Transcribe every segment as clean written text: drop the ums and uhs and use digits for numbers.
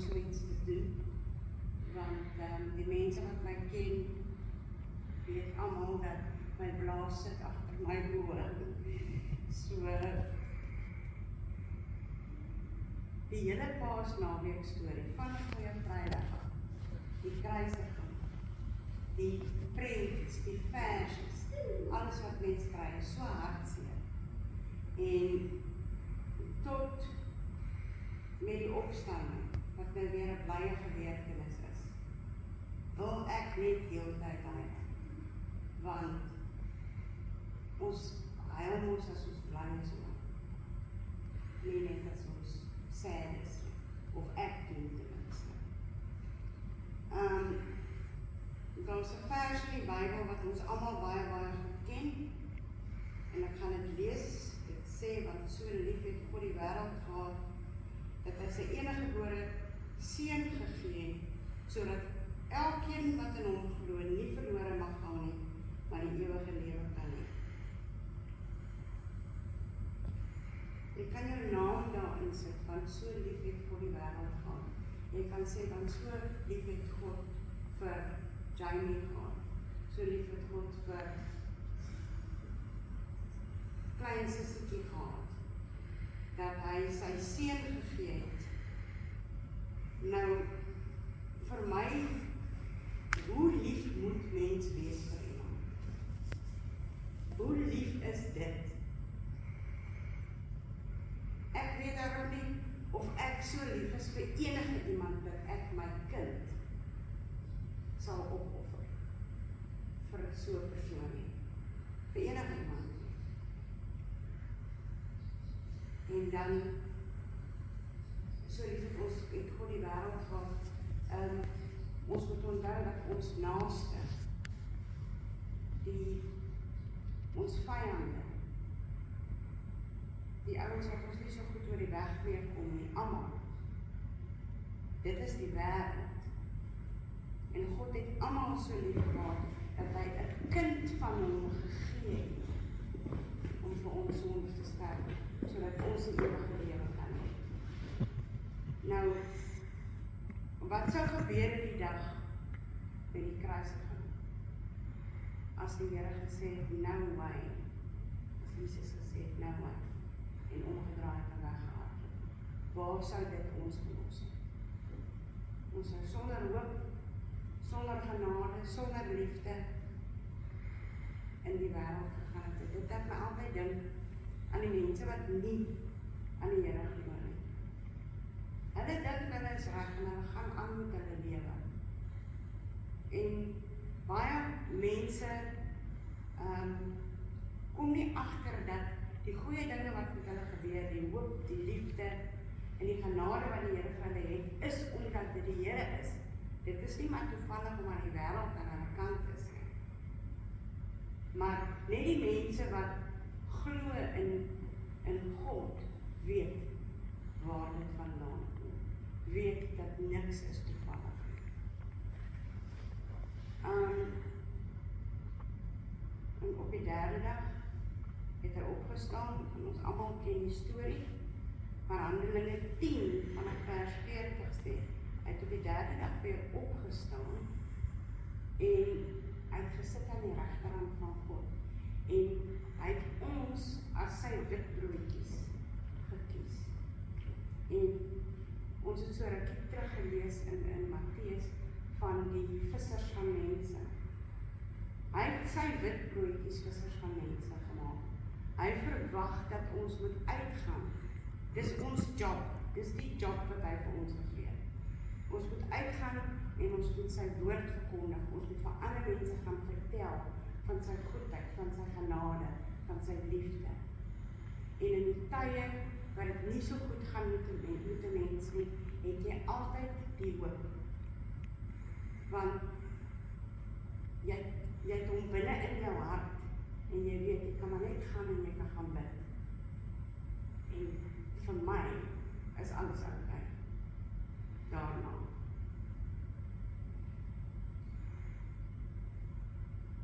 so iets te doen, want die mense wat my ken, weet almal dat my blaas sit agter my oë. So, die hele Paasnaweek storie, van die Goeie Vrydag af, die kruisiging, die prentjies, die versies, alles wat mens kry, is so hartseer. En tot met die opstanding, wat nou weer 'n blye gebeurtenis is, wil ek net heeltyd aan, want ons huil mos as ons bly is, nie net as ons sad is, of ek doen ten minste. Daar's 'n vers in die Bybel wat ons almal baie goed ken, en ek gaan dit lees. Dit sê, want so lief het God die wêreld gehad, dat hy sy eniggebore seun gegee het, sodat elkeen wat in hom glo nie verlore mag gaan nie, maar die ewige lewe kan hê. Jy kan jou naam daarin sit, want so lief het God die wêreld gehad. Jy kan sê, want so lief het God vir Jamie gehad, so lief het God vir klein sissetjie gehad, dat hy sy seun gegee het. Nou, vir my, hoe lief moet mens wees vir iemand? Hoe lief is dit? Ek weet daarom nie, of ek so lief is vir enige iemand, dat ek my kind sal opoffer, vir so 'n persoon nie, vir enige iemand. En dan, so lief het ons, het God die wêreld gehad, ons moet onthou dat ons naaste, ons vyande, die ouens wat ons nie so goed oor die weg mee kom nie, almal, dit is die wêreld. En God het almal so lief gehad, dat hy 'n kind van hom gegee het, om vir ons sondes te sterf, sodat ons die ewige lewe kan hê. Nou, wat sou gebeur die dag met die kruisiging? As die Here gesê het, no way, as Jesus gesê het, no way, en omgedraai en weggehardloop, waar sou dit ons gelos? Ons sou sonder hoop, sonder genade, sonder liefde in die wêreld gegaan het. Dit het my altyd dink aan die mense wat nie aan die Here glo nie. Hulle dink hulle is reg en hulle gaan aan met hulle lewe. En baie mense kom nie agter dat die goeie dinge wat met hulle gebeur, die hoop, die liefde en die genade wat die Here vir hulle het, is omdat dit die Here is. Dit is nie maar toevallig om aan die wêreld aan hulle kant is nie. Maar net die mense wat glo in God, weet waar dit vandaan kom. Weet dat niks is toevallig. En op die derde dag het hy opgestaan, en ons almal ken die storie, maar Handelinge 10 vanaf vers 40 sê, hy het op die derde dag weer opgestaan, en hy het gesit aan die regterhand van God, en hy het ons as sy witbroodjies gekies. En ons het so rukkie teruggelees in Matteus van die vissers van mense. Hy het sy witbroodjies vissers van mense gemaak. Hy verwag dat ons moet uitgaan. Dis ons job, dis die job wat hy vir ons gegee het. Ons moet uitgaan en ons moet sy woord verkondig. Ons moet vir ander mense gaan vertel van sy goedheid, van sy genade, van sy liefde. En in die tye waar dit nie so goed gaan met 'n mens nie, het jy altyd die hoop. Want jy het hom binne in jou hart, en jy weet, jy kan maar net gaan en jy kan gaan bid. En vir my is alles oukei daarna.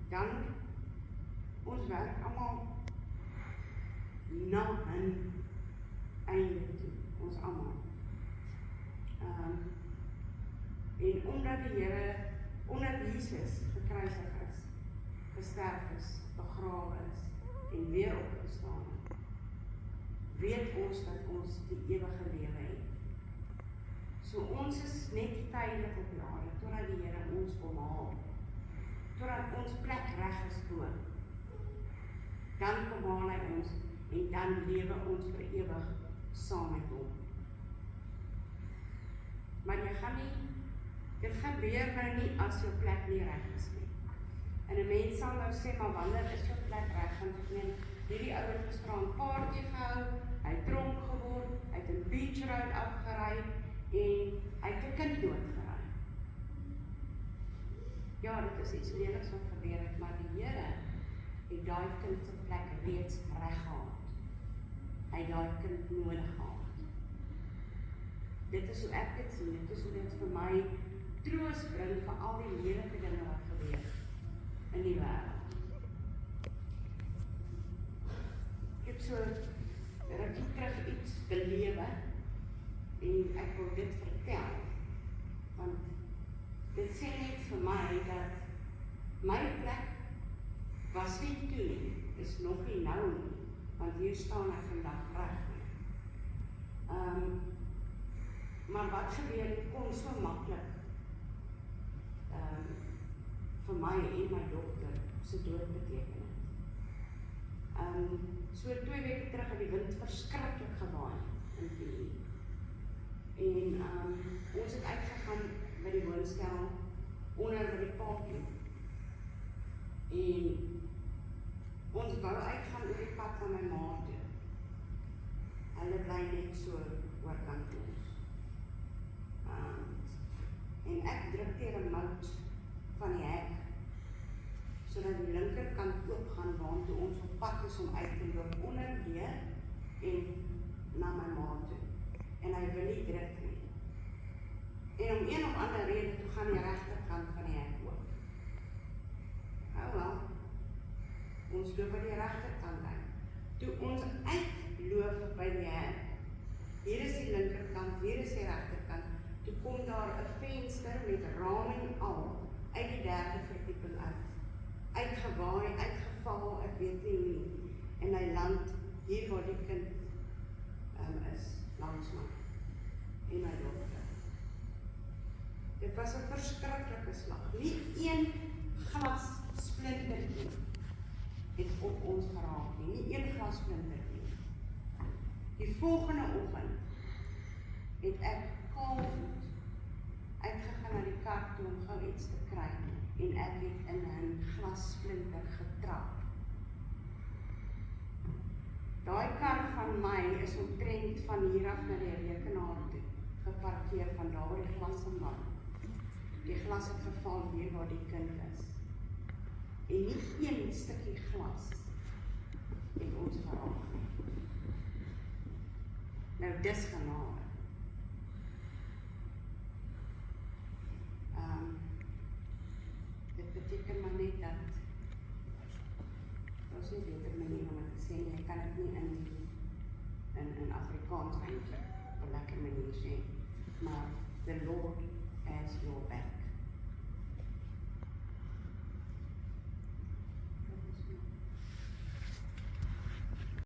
Dan, ons werk almal na 'n einde toe, ons almal. En omdat die Here, omdat Jesus gekruisig is, gesterf is, begrawe is en weer opgestaan het, weet ons dat ons die ewige lewe het. So ons is net tydelik op die aarde, totdat die Here ons kom haal, totdat ons plek reg is voor. Dan kom haal hy ons, en dan lewe ons vir ewig saam met hom. Maar jy gaan nie, dit gebeur nou nie as jou plek nie reg is nie. En 'n mens sal nou sê, maar wanneer is jou plek reg? Want ek meen, hierdie ou het gisteraan party gehou, hy het dronk geword, hy het 'n beach road afgery en hy het 'n kind doodgery. Ja, dit is iets leliks wat gebeur het, maar die Here het daai kind se plek reeds reg gehad. Hy het daai kind nodig gehad. Dit is hoe ek dit sien, dit is hoe dit vir my troos bring vir al die lelike dinge wat gebeur in die wêreld. Ek het so rukkie terug iets belewe en ek wil dit vertel, want dit sê net vir my dat my plek was nie toe nie, is nog nie nou nie, want hier staan ek vandag reg. Maar wat gebeur, dit kon so maklik vir my en my dogter se dood beteken het. So 2 weke terug het die wind verskriklik gewaai in die en ons het uitgegaan by die woonstel onder by die paadjie en ons wou uitgaan oor die pad van my ma toe. Hulle bly net so oorkant ons. En ek druk teen 'n mout van die hek, sodat die linkerkant oopgaan waartoe ons op pad is om uit te loop onder weer en na my ma toe. En hy wil nie druk nie. En om een of ander rede toe gaan die regterkant van die hek oop. Wel, ons loop by die regterkant uit. Toe ons uitloop by die hek, hier is die linkerkant, hier is die regterkant, toe kom daar 'n venster met raming al uit die 3de verdieping uit. Uitgewaai, uitgeval, ek weet nie, en hy land hier waar die kind is, langs my, en my dogter. Dit was 'n verskriklike slag. Nie een glas splintertjie het op ons geraak nie, nie een glas splintertjie. Die volgende oggend het ek kaalvoet uitgegaan na die kar toe om gou iets te kry en ek het in 'n glassplinter getrap. Daai kar van my is omtrent van hier af na die rekenaar toe geparkeer van daar waar die glas in was. Die glas het geval hier waar die kind is. En nie een stukkie glas het ons geraak nie. Nou dis genade. Dit beteken maar net dat daar is nie beter manier om te sê, jy kan dit nie in Afrikaans eintlik op 'n lekker manier sê, maar the Lord has your back.